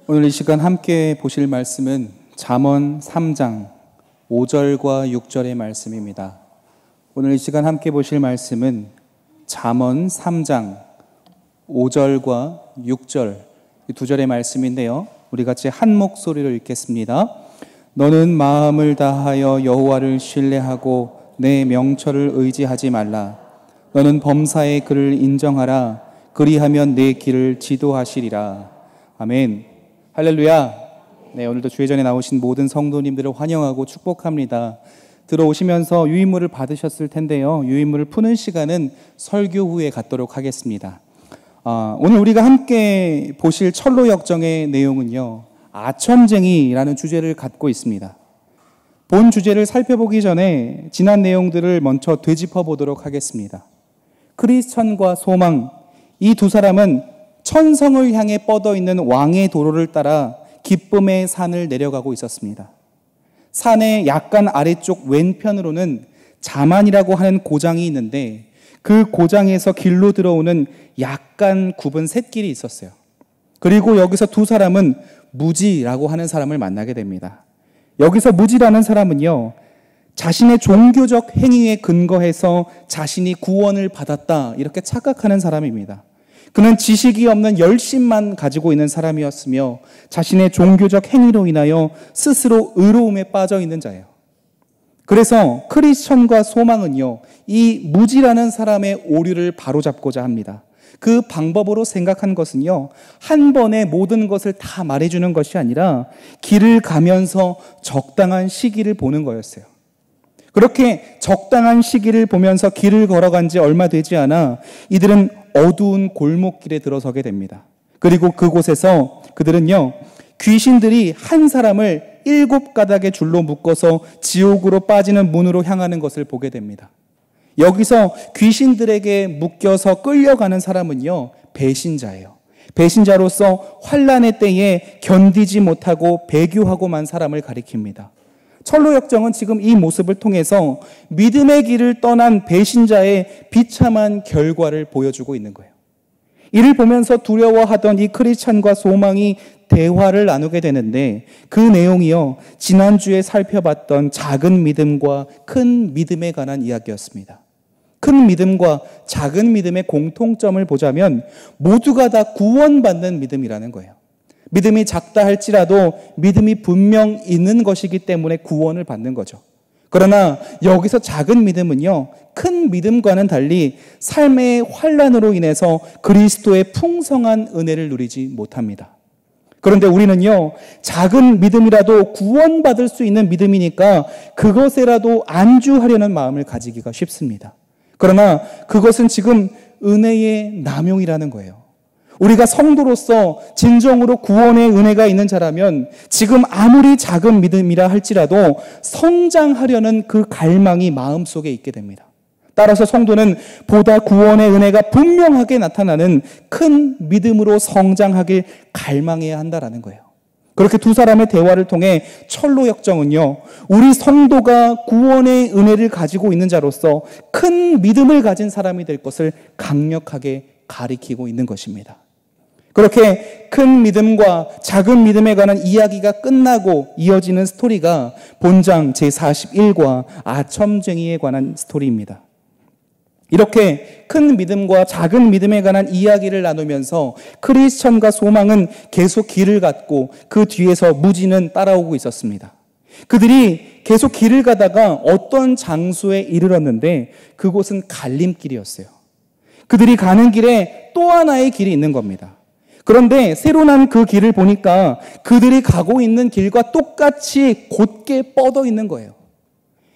오늘 이 시간 함께 보실 말씀은 잠언 3장 5절과 6절의 말씀입니다. 오늘 이 시간 함께 보실 말씀은 잠언 3장 5절과 6절 이 두 절의 말씀인데요. 우리 같이 한 목소리로 읽겠습니다. 너는 마음을 다하여 여호와를 신뢰하고 내 명철을 의지하지 말라. 너는 범사의 그를 인정하라. 그리하면 내 길을 지도하시리라. 아멘. 할렐루야. 네, 오늘도 주회전에 나오신 모든 성도님들을 환영하고 축복합니다. 들어오시면서 유인물을 받으셨을 텐데요. 유인물을 푸는 시간은 설교 후에 갖도록 하겠습니다. 오늘 우리가 함께 보실 철로 역정의 내용은요, 아첨쟁이라는 주제를 갖고 있습니다. 본 주제를 살펴보기 전에 지난 내용들을 먼저 되짚어 보도록 하겠습니다. 크리스천과 소망, 이 두 사람은 천성을 향해 뻗어 있는 왕의 도로를 따라 기쁨의 산을 내려가고 있었습니다. 산의 약간 아래쪽 왼편으로는 자만이라고 하는 고장이 있는데 그 고장에서 길로 들어오는 약간 굽은 샛길이 있었어요. 그리고 여기서 두 사람은 무지라고 하는 사람을 만나게 됩니다. 여기서 무지라는 사람은요, 자신의 종교적 행위에 근거해서 자신이 구원을 받았다 이렇게 착각하는 사람입니다. 그는 지식이 없는 열심만 가지고 있는 사람이었으며 자신의 종교적 행위로 인하여 스스로 의로움에 빠져 있는 자예요. 그래서 크리스천과 소망은요, 이 무지라는 사람의 오류를 바로잡고자 합니다. 그 방법으로 생각한 것은요, 한 번에 모든 것을 다 말해주는 것이 아니라 길을 가면서 적당한 시기를 보는 거였어요. 그렇게 적당한 시기를 보면서 길을 걸어간 지 얼마 되지 않아 이들은 어두운 골목길에 들어서게 됩니다. 그리고 그곳에서 그들은요, 귀신들이 한 사람을 7가닥의 줄로 묶어서 지옥으로 빠지는 문으로 향하는 것을 보게 됩니다. 여기서 귀신들에게 묶여서 끌려가는 사람은요, 배신자예요. 배신자로서 환난의 때에 견디지 못하고 배교하고만 사람을 가리킵니다. 철로 역정은 지금 이 모습을 통해서 믿음의 길을 떠난 배신자의 비참한 결과를 보여주고 있는 거예요. 이를 보면서 두려워하던 이 크리스찬과 소망이 대화를 나누게 되는데 그 내용이요, 지난주에 살펴봤던 작은 믿음과 큰 믿음에 관한 이야기였습니다. 큰 믿음과 작은 믿음의 공통점을 보자면 모두가 다 구원받는 믿음이라는 거예요. 믿음이 작다 할지라도 믿음이 분명 있는 것이기 때문에 구원을 받는 거죠. 그러나 여기서 작은 믿음은요, 큰 믿음과는 달리 삶의 환난으로 인해서 그리스도의 풍성한 은혜를 누리지 못합니다. 그런데 우리는요, 작은 믿음이라도 구원받을 수 있는 믿음이니까 그것에라도 안주하려는 마음을 가지기가 쉽습니다. 그러나 그것은 지금 은혜의 남용이라는 거예요. 우리가 성도로서 진정으로 구원의 은혜가 있는 자라면 지금 아무리 작은 믿음이라 할지라도 성장하려는 그 갈망이 마음속에 있게 됩니다. 따라서 성도는 보다 구원의 은혜가 분명하게 나타나는 큰 믿음으로 성장하길 갈망해야 한다라는 거예요. 그렇게 두 사람의 대화를 통해 철로 역정은요, 우리 성도가 구원의 은혜를 가지고 있는 자로서 큰 믿음을 가진 사람이 될 것을 강력하게 가리키고 있는 것입니다. 그렇게 큰 믿음과 작은 믿음에 관한 이야기가 끝나고 이어지는 스토리가 본장 제41과 아첨쟁이에 관한 스토리입니다. 이렇게 큰 믿음과 작은 믿음에 관한 이야기를 나누면서 크리스천과 소망은 계속 길을 갔고 그 뒤에서 무지는 따라오고 있었습니다. 그들이 계속 길을 가다가 어떤 장소에 이르렀는데 그곳은 갈림길이었어요. 그들이 가는 길에 또 하나의 길이 있는 겁니다. 그런데 새로 난 그 길을 보니까 그들이 가고 있는 길과 똑같이 곧게 뻗어 있는 거예요.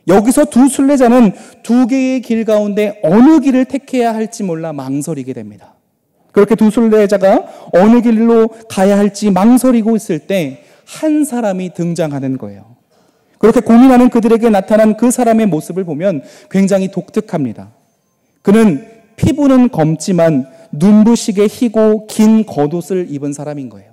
여기서 두 순례자는 두 개의 길 가운데 어느 길을 택해야 할지 몰라 망설이게 됩니다. 그렇게 두 순례자가 어느 길로 가야 할지 망설이고 있을 때 한 사람이 등장하는 거예요. 그렇게 고민하는 그들에게 나타난 그 사람의 모습을 보면 굉장히 독특합니다. 그는 피부는 검지만 눈부시게 희고 긴 겉옷을 입은 사람인 거예요.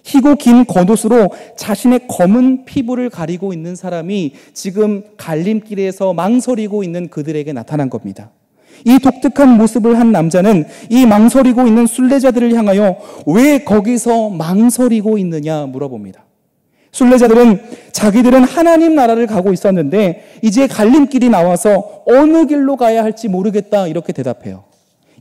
희고 긴 겉옷으로 자신의 검은 피부를 가리고 있는 사람이 지금 갈림길에서 망설이고 있는 그들에게 나타난 겁니다. 이 독특한 모습을 한 남자는 이 망설이고 있는 순례자들을 향하여 왜 거기서 망설이고 있느냐 물어봅니다. 순례자들은 자기들은 하나님 나라를 가고 있었는데 이제 갈림길이 나와서 어느 길로 가야 할지 모르겠다 이렇게 대답해요.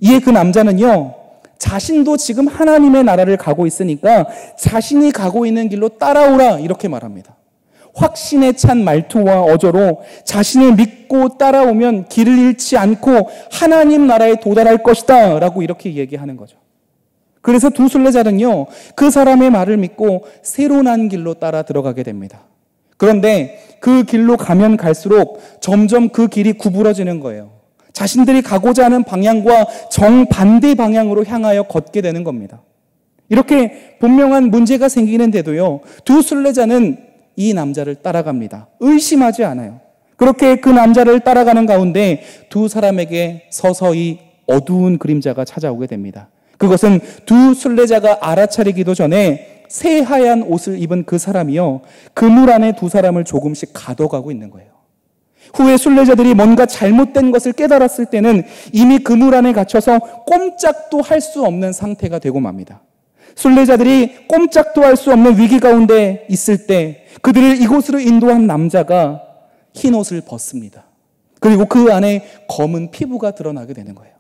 이에 그 남자는요, 자신도 지금 하나님의 나라를 가고 있으니까 자신이 가고 있는 길로 따라오라 이렇게 말합니다. 확신에 찬 말투와 어조로 자신을 믿고 따라오면 길을 잃지 않고 하나님 나라에 도달할 것이다 라고 이렇게 얘기하는 거죠. 그래서 두 순례자는요, 그 사람의 말을 믿고 새로 난 길로 따라 들어가게 됩니다. 그런데 그 길로 가면 갈수록 점점 그 길이 구부러지는 거예요. 자신들이 가고자 하는 방향과 정반대 방향으로 향하여 걷게 되는 겁니다. 이렇게 분명한 문제가 생기는데도요, 두 순례자는 이 남자를 따라갑니다. 의심하지 않아요. 그렇게 그 남자를 따라가는 가운데 두 사람에게 서서히 어두운 그림자가 찾아오게 됩니다. 그것은 두 순례자가 알아차리기도 전에 새하얀 옷을 입은 그 사람이요, 그물 안에 두 사람을 조금씩 가둬가고 있는 거예요. 후에 순례자들이 뭔가 잘못된 것을 깨달았을 때는 이미 그물 안에 갇혀서 꼼짝도 할 수 없는 상태가 되고 맙니다. 순례자들이 꼼짝도 할 수 없는 위기 가운데 있을 때 그들을 이곳으로 인도한 남자가 흰 옷을 벗습니다. 그리고 그 안에 검은 피부가 드러나게 되는 거예요.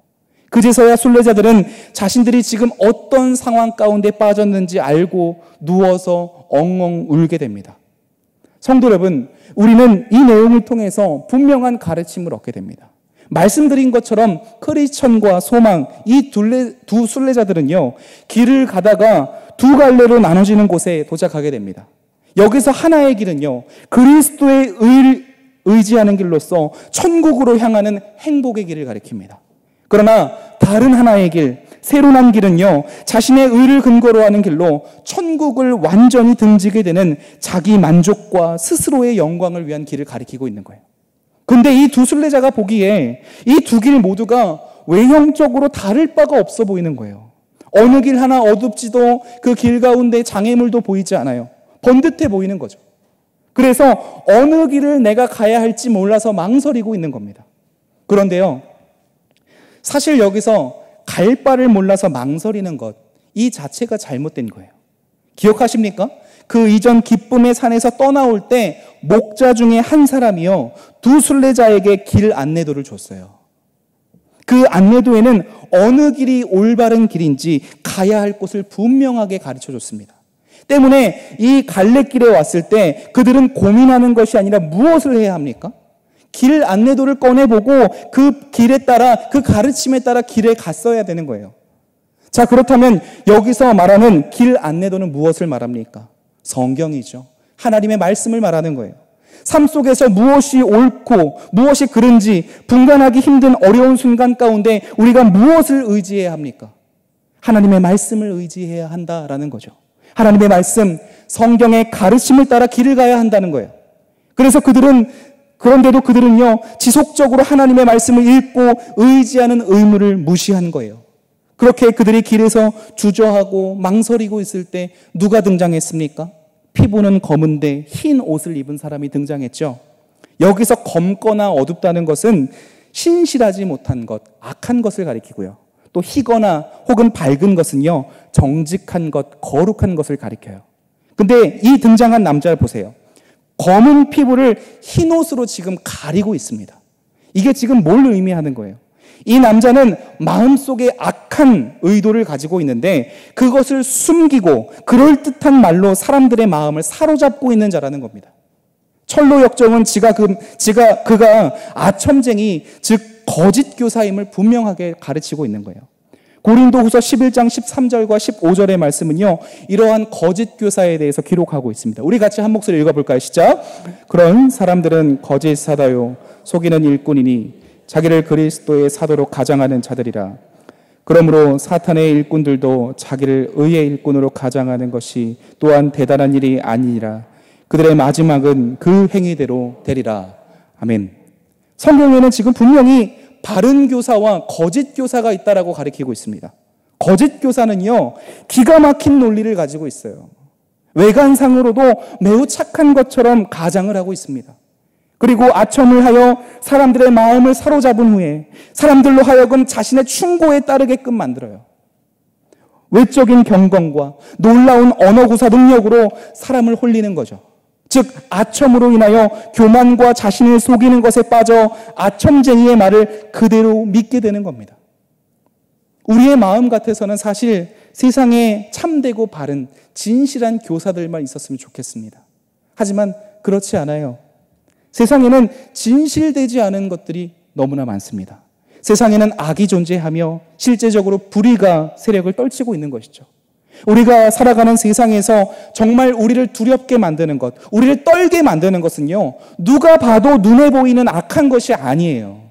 그제서야 순례자들은 자신들이 지금 어떤 상황 가운데 빠졌는지 알고 누워서 엉엉 울게 됩니다. 성도 여러분, 우리는 이 내용을 통해서 분명한 가르침을 얻게 됩니다. 말씀드린 것처럼 크리스천과 소망, 이 두 순례자들은요, 길을 가다가 두 갈래로 나눠지는 곳에 도착하게 됩니다. 여기서 하나의 길은요, 그리스도의 의를 의지하는 길로서 천국으로 향하는 행복의 길을 가리킵니다. 그러나 다른 하나의 길, 새로 난 길은요, 자신의 의를 근거로 하는 길로 천국을 완전히 등지게 되는 자기 만족과 스스로의 영광을 위한 길을 가리키고 있는 거예요. 근데 이 두 순례자가 보기에 이 두 길 모두가 외형적으로 다를 바가 없어 보이는 거예요. 어느 길 하나 어둡지도 그 길 가운데 장애물도 보이지 않아요. 번듯해 보이는 거죠. 그래서 어느 길을 내가 가야 할지 몰라서 망설이고 있는 겁니다. 그런데요, 사실 여기서 갈 바를 몰라서 망설이는 것, 이 자체가 잘못된 거예요. 기억하십니까? 그 이전 기쁨의 산에서 떠나올 때 목자 중에 한 사람이요, 두 순례자에게 길 안내도를 줬어요. 그 안내도에는 어느 길이 올바른 길인지 가야 할 곳을 분명하게 가르쳐 줬습니다. 때문에 이 갈래길에 왔을 때 그들은 고민하는 것이 아니라 무엇을 해야 합니까? 길 안내도를 꺼내보고 그 길에 따라, 그 가르침에 따라 길에 갔어야 되는 거예요. 자, 그렇다면 여기서 말하는 길 안내도는 무엇을 말합니까? 성경이죠. 하나님의 말씀을 말하는 거예요. 삶 속에서 무엇이 옳고 무엇이 그른지 분간하기 힘든 어려운 순간 가운데 우리가 무엇을 의지해야 합니까? 하나님의 말씀을 의지해야 한다라는 거죠. 하나님의 말씀, 성경의 가르침을 따라 길을 가야 한다는 거예요. 그런데도 그들은요, 지속적으로 하나님의 말씀을 읽고 의지하는 의무를 무시한 거예요. 그렇게 그들이 길에서 주저하고 망설이고 있을 때 누가 등장했습니까? 피부는 검은데 흰 옷을 입은 사람이 등장했죠. 여기서 검거나 어둡다는 것은 신실하지 못한 것, 악한 것을 가리키고요. 또 희거나 혹은 밝은 것은요, 정직한 것, 거룩한 것을 가리켜요. 근데 이 등장한 남자를 보세요. 검은 피부를 흰 옷으로 지금 가리고 있습니다. 이게 지금 뭘 의미하는 거예요? 이 남자는 마음속에 악한 의도를 가지고 있는데 그것을 숨기고 그럴듯한 말로 사람들의 마음을 사로잡고 있는 자라는 겁니다. 철로 역정은 그가 아첨쟁이, 즉 거짓 교사임을 분명하게 가르치고 있는 거예요. 고린도후서 11장 13절과 15절의 말씀은요, 이러한 거짓 교사에 대해서 기록하고 있습니다. 우리 같이 한 목소리 읽어볼까요? 시작. 그런 사람들은 거짓 사다요 속이는 일꾼이니 자기를 그리스도의 사도로 가장하는 자들이라. 그러므로 사탄의 일꾼들도 자기를 의의 일꾼으로 가장하는 것이 또한 대단한 일이 아니니라. 그들의 마지막은 그 행위대로 되리라. 아멘. 성경에는 지금 분명히 바른 교사와 거짓 교사가 있다라고 가리키고 있습니다. 거짓 교사는요, 기가 막힌 논리를 가지고 있어요. 외관상으로도 매우 착한 것처럼 가장을 하고 있습니다. 그리고 아첨을 하여 사람들의 마음을 사로잡은 후에 사람들로 하여금 자신의 충고에 따르게끔 만들어요. 외적인 경건과 놀라운 언어구사 능력으로 사람을 홀리는 거죠. 즉 아첨으로 인하여 교만과 자신을 속이는 것에 빠져 아첨쟁이의 말을 그대로 믿게 되는 겁니다. 우리의 마음 같아서는 사실 세상에 참되고 바른 진실한 교사들만 있었으면 좋겠습니다. 하지만 그렇지 않아요. 세상에는 진실되지 않은 것들이 너무나 많습니다. 세상에는 악이 존재하며 실제적으로 불의가 세력을 떨치고 있는 것이죠. 우리가 살아가는 세상에서 정말 우리를 두렵게 만드는 것, 우리를 떨게 만드는 것은요, 누가 봐도 눈에 보이는 악한 것이 아니에요.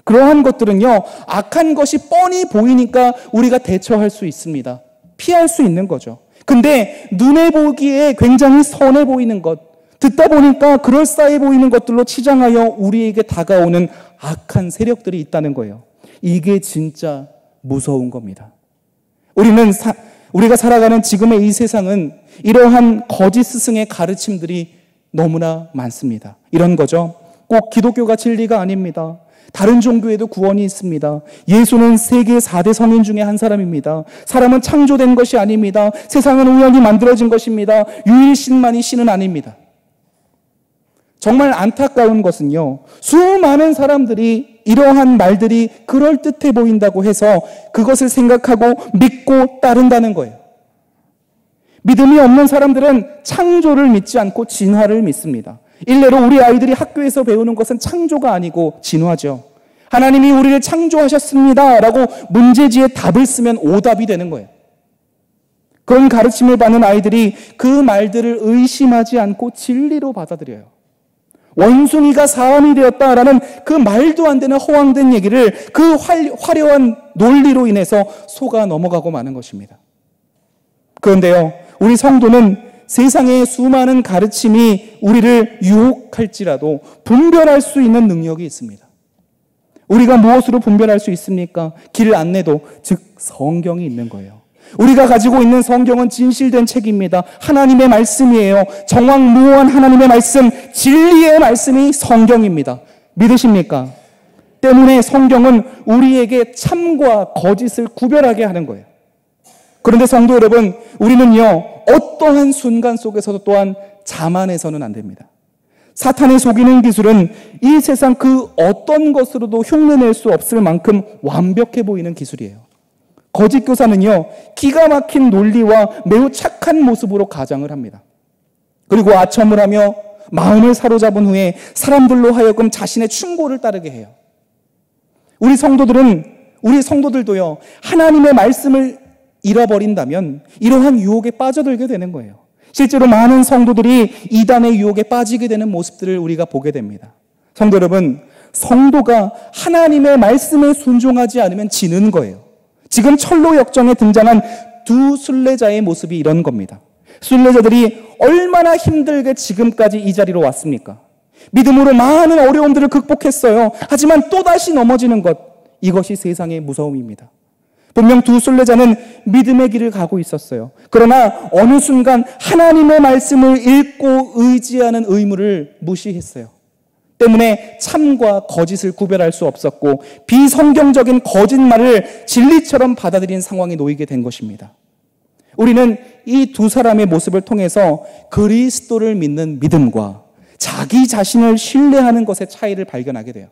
그러한 것들은요, 악한 것이 뻔히 보이니까 우리가 대처할 수 있습니다. 피할 수 있는 거죠. 근데 눈에 보기에 굉장히 선해 보이는 것, 듣다 보니까 그럴싸해 보이는 것들로 치장하여 우리에게 다가오는 악한 세력들이 있다는 거예요. 이게 진짜 무서운 겁니다. 우리가 살아가는 지금의 이 세상은 이러한 거짓 스승의 가르침들이 너무나 많습니다. 이런 거죠. 꼭 기독교가 진리가 아닙니다. 다른 종교에도 구원이 있습니다. 예수는 세계 4대 성인 중에 한 사람입니다. 사람은 창조된 것이 아닙니다. 세상은 우연히 만들어진 것입니다. 유일신만이 신은 아닙니다. 정말 안타까운 것은요, 수많은 사람들이 이러한 말들이 그럴듯해 보인다고 해서 그것을 생각하고 믿고 따른다는 거예요. 믿음이 없는 사람들은 창조를 믿지 않고 진화를 믿습니다. 일례로 우리 아이들이 학교에서 배우는 것은 창조가 아니고 진화죠. 하나님이 우리를 창조하셨습니다 라고 문제지에 답을 쓰면 오답이 되는 거예요. 그런 가르침을 받는 아이들이 그 말들을 의심하지 않고 진리로 받아들여요. 원숭이가 사람이 되었다라는 그 말도 안 되는 허황된 얘기를 그 화려한 논리로 인해서 속아 넘어가고 마는 것입니다. 그런데요, 우리 성도는 세상의 수많은 가르침이 우리를 유혹할지라도 분별할 수 있는 능력이 있습니다. 우리가 무엇으로 분별할 수 있습니까? 길 안내도, 즉 성경이 있는 거예요. 우리가 가지고 있는 성경은 진실된 책입니다. 하나님의 말씀이에요. 정확무오한 하나님의 말씀, 진리의 말씀이 성경입니다. 믿으십니까? 때문에 성경은 우리에게 참과 거짓을 구별하게 하는 거예요. 그런데 성도 여러분, 우리는요, 어떠한 순간 속에서도 또한 자만해서는 안 됩니다. 사탄의 속이는 기술은 이 세상 그 어떤 것으로도 흉내낼 수 없을 만큼 완벽해 보이는 기술이에요. 거짓 교사는요, 기가 막힌 논리와 매우 착한 모습으로 가장을 합니다. 그리고 아첨을 하며 마음을 사로잡은 후에 사람들로 하여금 자신의 충고를 따르게 해요. 우리 성도들도요, 하나님의 말씀을 잃어버린다면 이러한 유혹에 빠져들게 되는 거예요. 실제로 많은 성도들이 이단의 유혹에 빠지게 되는 모습들을 우리가 보게 됩니다. 성도 여러분, 성도가 하나님의 말씀에 순종하지 않으면 지는 거예요. 지금 철로 역정에 등장한 두 순례자의 모습이 이런 겁니다. 순례자들이 얼마나 힘들게 지금까지 이 자리로 왔습니까? 믿음으로 많은 어려움들을 극복했어요. 하지만 또다시 넘어지는 것, 이것이 세상의 무서움입니다. 분명 두 순례자는 믿음의 길을 가고 있었어요. 그러나 어느 순간 하나님의 말씀을 읽고 의지하는 의무를 무시했어요. 때문에 참과 거짓을 구별할 수 없었고 비성경적인 거짓말을 진리처럼 받아들인 상황에 놓이게 된 것입니다. 우리는 이 두 사람의 모습을 통해서 그리스도를 믿는 믿음과 자기 자신을 신뢰하는 것의 차이를 발견하게 돼요.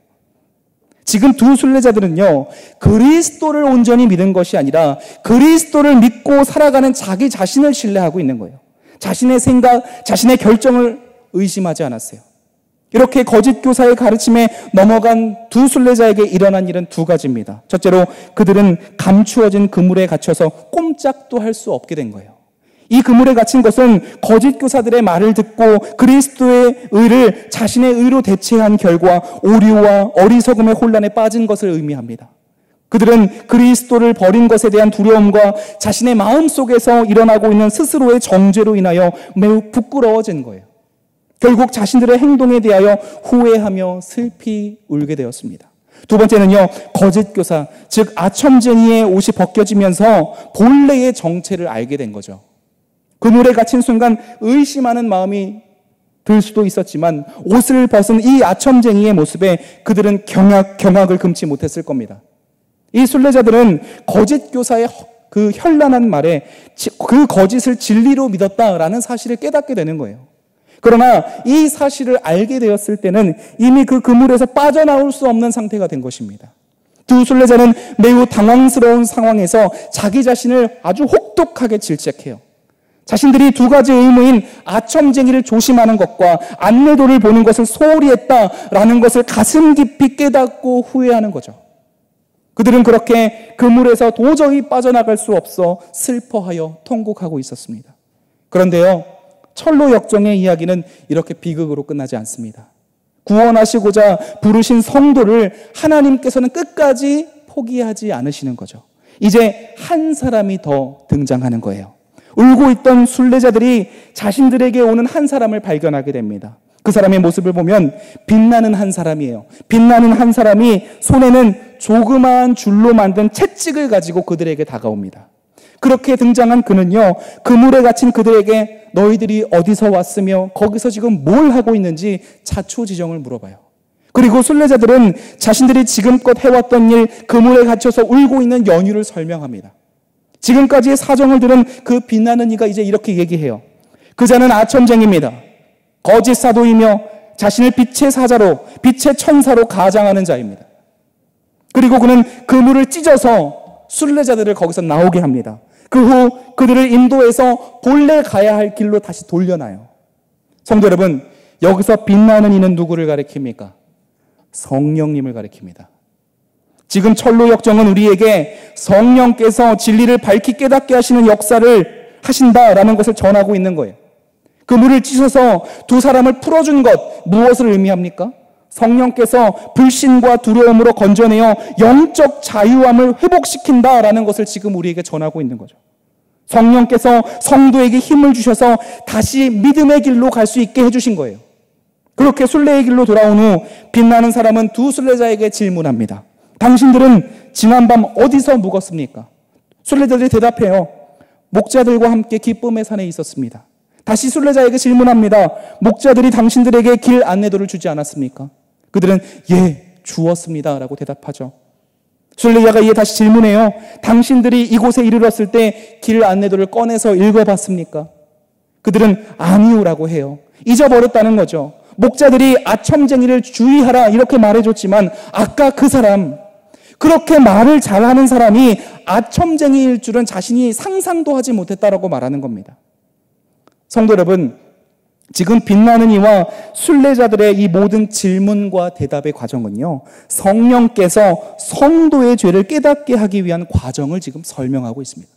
지금 두 순례자들은요, 그리스도를 온전히 믿은 것이 아니라 그리스도를 믿고 살아가는 자기 자신을 신뢰하고 있는 거예요. 자신의 생각, 자신의 결정을 의심하지 않았어요. 이렇게 거짓 교사의 가르침에 넘어간 두 순례자에게 일어난 일은 두 가지입니다. 첫째로 그들은 감추어진 그물에 갇혀서 꼼짝도 할 수 없게 된 거예요. 이 그물에 갇힌 것은 거짓 교사들의 말을 듣고 그리스도의 의를 자신의 의로 대체한 결과 오류와 어리석음의 혼란에 빠진 것을 의미합니다. 그들은 그리스도를 버린 것에 대한 두려움과 자신의 마음 속에서 일어나고 있는 스스로의 정죄로 인하여 매우 부끄러워진 거예요. 결국 자신들의 행동에 대하여 후회하며 슬피 울게 되었습니다. 두 번째는요, 거짓 교사, 즉 아첨쟁이의 옷이 벗겨지면서 본래의 정체를 알게 된 거죠. 그물에 갇힌 순간 의심하는 마음이 들 수도 있었지만 옷을 벗은 이 아첨쟁이의 모습에 그들은 경악을 금치 못했을 겁니다. 이 순례자들은 거짓 교사의 그 현란한 말에 그 거짓을 진리로 믿었다라는 사실을 깨닫게 되는 거예요. 그러나 이 사실을 알게 되었을 때는 이미 그 그물에서 빠져나올 수 없는 상태가 된 것입니다. 두 순례자는 매우 당황스러운 상황에서 자기 자신을 아주 혹독하게 질책해요. 자신들이 두 가지 의무인 아첨쟁이를 조심하는 것과 안내도를 보는 것을 소홀히 했다라는 것을 가슴 깊이 깨닫고 후회하는 거죠. 그들은 그렇게 그물에서 도저히 빠져나갈 수 없어 슬퍼하여 통곡하고 있었습니다. 그런데요, 철로 역정의 이야기는 이렇게 비극으로 끝나지 않습니다. 구원하시고자 부르신 성도를 하나님께서는 끝까지 포기하지 않으시는 거죠. 이제 한 사람이 더 등장하는 거예요. 울고 있던 순례자들이 자신들에게 오는 한 사람을 발견하게 됩니다. 그 사람의 모습을 보면 빛나는 한 사람이에요. 빛나는 한 사람이 손에는 조그마한 줄로 만든 채찍을 가지고 그들에게 다가옵니다. 그렇게 등장한 그는요, 그물에 갇힌 그들에게 너희들이 어디서 왔으며 거기서 지금 뭘 하고 있는지 자초지종을 물어봐요. 그리고 순례자들은 자신들이 지금껏 해왔던 일, 그물에 갇혀서 울고 있는 연유를 설명합니다. 지금까지의 사정을 들은 그 빛나는 이가 이제 이렇게 얘기해요. 그자는 아첨쟁이입니다. 거짓 사도이며 자신을 빛의 사자로, 빛의 천사로 가장하는 자입니다. 그리고 그는 그물을 찢어서 순례자들을 거기서 나오게 합니다. 그 후 그들을 인도해서 본래 가야 할 길로 다시 돌려놔요. 성도 여러분, 여기서 빛나는 이는 누구를 가리킵니까? 성령님을 가리킵니다. 지금 철로 역정은 우리에게 성령께서 진리를 밝히 깨닫게 하시는 역사를 하신다라는 것을 전하고 있는 거예요. 그물을 찢어서 두 사람을 풀어준 것, 무엇을 의미합니까? 성령께서 불신과 두려움으로 건져내어 영적 자유함을 회복시킨다라는 것을 지금 우리에게 전하고 있는 거죠. 성령께서 성도에게 힘을 주셔서 다시 믿음의 길로 갈 수 있게 해주신 거예요. 그렇게 순례의 길로 돌아온 후 빛나는 사람은 두 순례자에게 질문합니다. 당신들은 지난밤 어디서 묵었습니까? 순례자들이 대답해요. 목자들과 함께 기쁨의 산에 있었습니다. 다시 순례자에게 질문합니다. 목자들이 당신들에게 길 안내도를 주지 않았습니까? 그들은 예, 주었습니다 라고 대답하죠. 순례자가 이에 다시 질문해요. 당신들이 이곳에 이르렀을 때 길 안내도를 꺼내서 읽어봤습니까? 그들은 아니오라고 해요. 잊어버렸다는 거죠. 목자들이 아첨쟁이를 주의하라 이렇게 말해줬지만 아까 그 사람, 그렇게 말을 잘하는 사람이 아첨쟁이일 줄은 자신이 상상도 하지 못했다라고 말하는 겁니다. 성도 여러분, 지금 빛나는 이와 순례자들의 이 모든 질문과 대답의 과정은요, 성령께서 성도의 죄를 깨닫게 하기 위한 과정을 지금 설명하고 있습니다.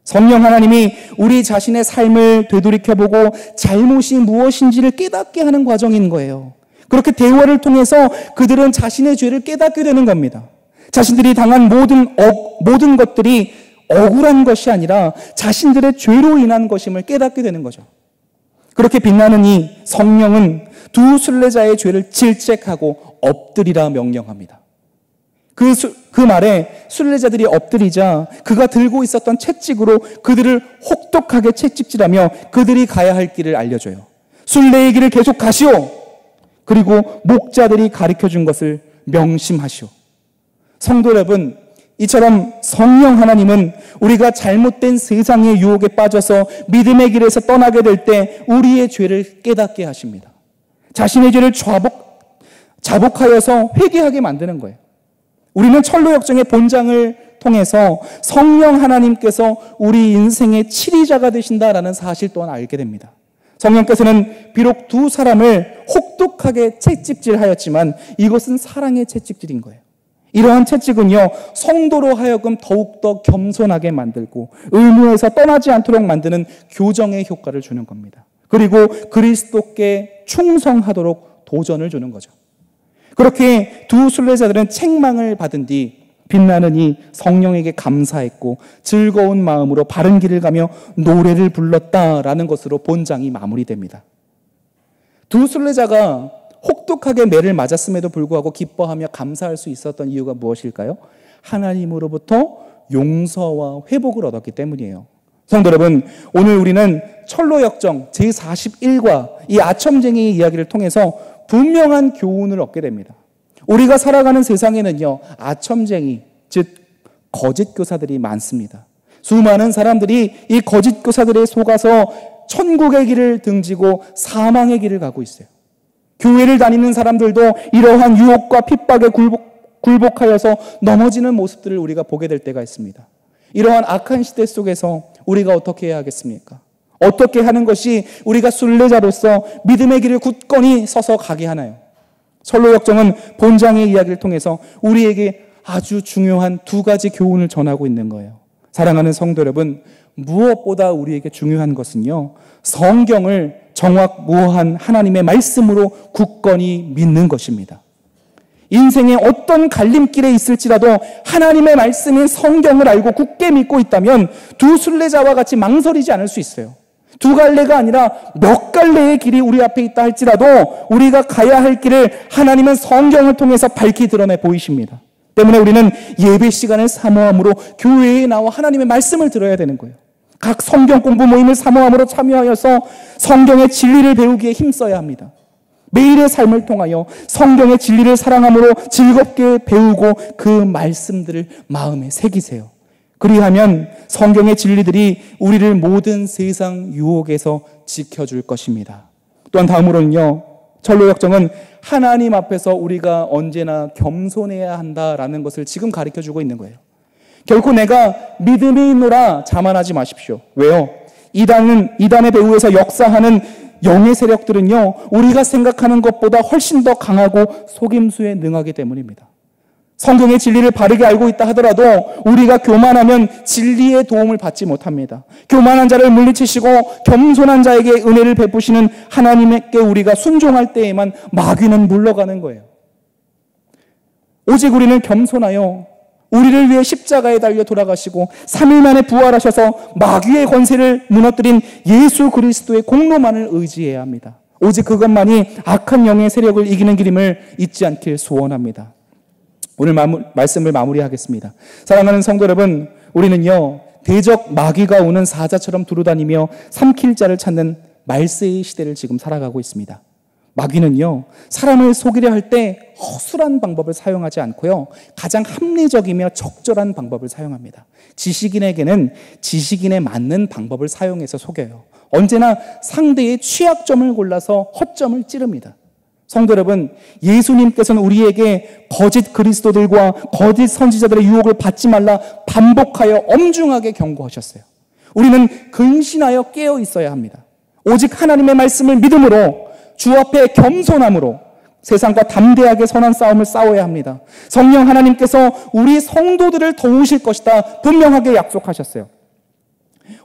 성령 하나님이 우리 자신의 삶을 되돌이켜보고 잘못이 무엇인지를 깨닫게 하는 과정인 거예요. 그렇게 대화를 통해서 그들은 자신의 죄를 깨닫게 되는 겁니다. 자신들이 당한 모든 것들이 억울한 것이 아니라 자신들의 죄로 인한 것임을 깨닫게 되는 거죠. 그렇게 빛나는 이 성령은 두 순례자의 죄를 질책하고 엎드리라 명령합니다. 그 말에 순례자들이 엎드리자 그가 들고 있었던 채찍으로 그들을 혹독하게 채찍질하며 그들이 가야 할 길을 알려줘요. 순례의 길을 계속 가시오. 그리고 목자들이 가르쳐준 것을 명심하시오. 성도 여러분, 이처럼 성령 하나님은 우리가 잘못된 세상의 유혹에 빠져서 믿음의 길에서 떠나게 될 때 우리의 죄를 깨닫게 하십니다. 자신의 죄를 자복하여서 회개하게 만드는 거예요. 우리는 철로 역정의 본장을 통해서 성령 하나님께서 우리 인생의 치리자가 되신다라는 사실 또한 알게 됩니다. 성령께서는 비록 두 사람을 혹독하게 채찍질하였지만 이것은 사랑의 채찍질인 거예요. 이러한 채찍은요, 성도로 하여금 더욱더 겸손하게 만들고 의무에서 떠나지 않도록 만드는 교정의 효과를 주는 겁니다. 그리고 그리스도께 충성하도록 도전을 주는 거죠. 그렇게 두 순례자들은 책망을 받은 뒤 빛나는 이 성령에게 감사했고 즐거운 마음으로 바른 길을 가며 노래를 불렀다라는 것으로 본장이 마무리됩니다. 두 순례자가 혹독하게 매를 맞았음에도 불구하고 기뻐하며 감사할 수 있었던 이유가 무엇일까요? 하나님으로부터 용서와 회복을 얻었기 때문이에요. 성도 여러분, 오늘 우리는 철로역정 제41과 이 아첨쟁이의 이야기를 통해서 분명한 교훈을 얻게 됩니다. 우리가 살아가는 세상에는요, 아첨쟁이, 즉 거짓 교사들이 많습니다. 수많은 사람들이 이 거짓 교사들에 속아서 천국의 길을 등지고 사망의 길을 가고 있어요. 교회를 다니는 사람들도 이러한 유혹과 핍박에 굴복하여서 넘어지는 모습들을 우리가 보게 될 때가 있습니다. 이러한 악한 시대 속에서 우리가 어떻게 해야 하겠습니까? 어떻게 하는 것이 우리가 순례자로서 믿음의 길을 굳건히 서서 가게 하나요? 철로역정은 본장의 이야기를 통해서 우리에게 아주 중요한 두 가지 교훈을 전하고 있는 거예요. 사랑하는 성도 여러분, 무엇보다 우리에게 중요한 것은요, 성경을 정확무오한 하나님의 말씀으로 굳건히 믿는 것입니다. 인생에 어떤 갈림길에 있을지라도 하나님의 말씀인 성경을 알고 굳게 믿고 있다면 두 순례자와 같이 망설이지 않을 수 있어요. 두 갈래가 아니라 몇 갈래의 길이 우리 앞에 있다 할지라도 우리가 가야 할 길을 하나님은 성경을 통해서 밝히 드러내 보이십니다. 때문에 우리는 예배 시간을 사모함으로 교회에 나와 하나님의 말씀을 들어야 되는 거예요. 각 성경 공부 모임을 사모함으로 참여하여서 성경의 진리를 배우기에 힘써야 합니다. 매일의 삶을 통하여 성경의 진리를 사랑함으로 즐겁게 배우고 그 말씀들을 마음에 새기세요. 그리하면 성경의 진리들이 우리를 모든 세상 유혹에서 지켜줄 것입니다. 또한 다음으로는요, 철로역정은 하나님 앞에서 우리가 언제나 겸손해야 한다라는 것을 지금 가르쳐주고 있는 거예요. 결코 내가 믿음이 있노라 자만하지 마십시오. 왜요? 이단의 배후에서 역사하는 영의 세력들은요, 우리가 생각하는 것보다 훨씬 더 강하고 속임수에 능하기 때문입니다. 성경의 진리를 바르게 알고 있다 하더라도 우리가 교만하면 진리의 도움을 받지 못합니다. 교만한 자를 물리치시고 겸손한 자에게 은혜를 베푸시는 하나님께 우리가 순종할 때에만 마귀는 물러가는 거예요. 오직 우리는 겸손하여 우리를 위해 십자가에 달려 돌아가시고 3일 만에 부활하셔서 마귀의 권세를 무너뜨린 예수 그리스도의 공로만을 의지해야 합니다. 오직 그것만이 악한 영의 세력을 이기는 길임을 잊지 않길 소원합니다. 오늘 말씀을 마무리하겠습니다. 사랑하는 성도 여러분, 우리는요, 대적 마귀가 오는 사자처럼 두루다니며 삼킬 자를 찾는 말세의 시대를 지금 살아가고 있습니다. 마귀는요, 사람을 속이려 할 때 허술한 방법을 사용하지 않고요, 가장 합리적이며 적절한 방법을 사용합니다. 지식인에게는 지식인에 맞는 방법을 사용해서 속여요. 언제나 상대의 취약점을 골라서 허점을 찌릅니다. 성도 여러분, 예수님께서는 우리에게 거짓 그리스도들과 거짓 선지자들의 유혹을 받지 말라 반복하여 엄중하게 경고하셨어요. 우리는 근신하여 깨어 있어야 합니다. 오직 하나님의 말씀을 믿음으로 주 앞에 겸손함으로 세상과 담대하게 선한 싸움을 싸워야 합니다. 성령 하나님께서 우리 성도들을 도우실 것이다 분명하게 약속하셨어요.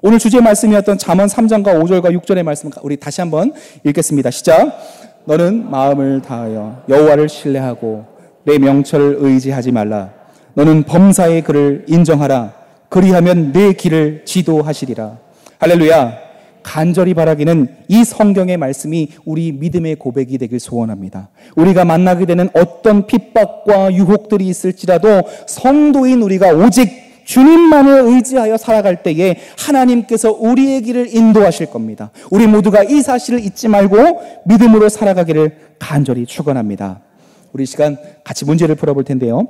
오늘 주제 말씀이었던 잠언 3장과 5절과 6절의 말씀 우리 다시 한번 읽겠습니다. 시작. 너는 마음을 다하여 여호와를 신뢰하고 내 명철을 의지하지 말라. 너는 범사의 그를 인정하라. 그리하면 내 길을 지도하시리라. 할렐루야. 간절히 바라기는 이 성경의 말씀이 우리 믿음의 고백이 되길 소원합니다. 우리가 만나게 되는 어떤 핍박과 유혹들이 있을지라도 성도인 우리가 오직 주님만을 의지하여 살아갈 때에 하나님께서 우리의 길을 인도하실 겁니다. 우리 모두가 이 사실을 잊지 말고 믿음으로 살아가기를 간절히 축원합니다. 우리 시간 같이 문제를 풀어볼 텐데요.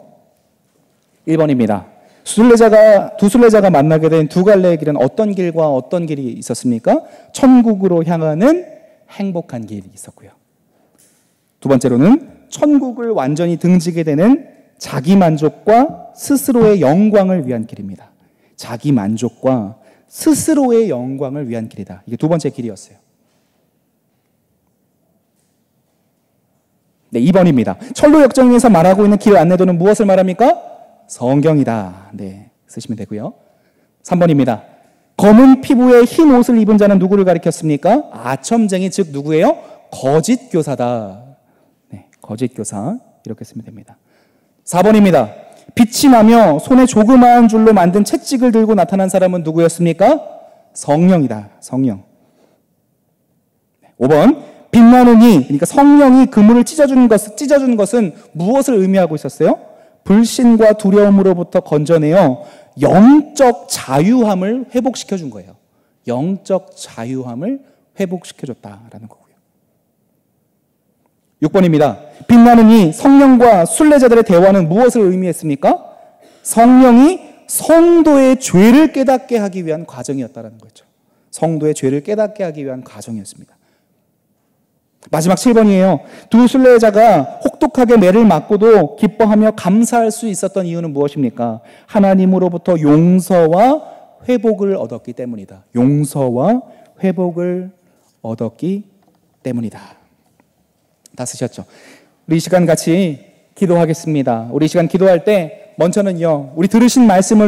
1번입니다. 두 순례자가 만나게 된 두 갈래의 길은 어떤 길과 어떤 길이 있었습니까? 천국으로 향하는 행복한 길이 있었고요. 두 번째로는 천국을 완전히 등지게 되는 자기 만족과 스스로의 영광을 위한 길입니다. 자기 만족과 스스로의 영광을 위한 길이다. 이게 두 번째 길이었어요. 네, 2번입니다. 철로역정에서 말하고 있는 길 안내도는 무엇을 말합니까? 성경이다. 네, 쓰시면 되고요. 3번입니다. 검은 피부에 흰 옷을 입은 자는 누구를 가리켰습니까? 아첨쟁이, 즉 누구예요? 거짓 교사다. 네, 거짓 교사. 이렇게 쓰면 됩니다. 4번입니다. 빛이 나며 손에 조그마한 줄로 만든 채찍을 들고 나타난 사람은 누구였습니까? 성령이다. 성령. 5번. 빛나는 이, 그러니까 성령이 그물을 찢어주는 것은 무엇을 의미하고 있었어요? 불신과 두려움으로부터 건져내어 영적 자유함을 회복시켜 준 거예요. 영적 자유함을 회복시켜줬다라는 거고요. 6번입니다. 빛나는 이 성령과 순례자들의 대화는 무엇을 의미했습니까? 성령이 성도의 죄를 깨닫게 하기 위한 과정이었다는 거죠. 성도의 죄를 깨닫게 하기 위한 과정이었습니다. 마지막 7번이에요. 두 순례자가 혹독하게 매를 맞고도 기뻐하며 감사할 수 있었던 이유는 무엇입니까? 하나님으로부터 용서와 회복을 얻었기 때문이다. 용서와 회복을 얻었기 때문이다. 다 쓰셨죠? 우리 이 시간 같이 기도하겠습니다. 우리 이 시간 기도할 때 먼저는요, 우리 들으신 말씀을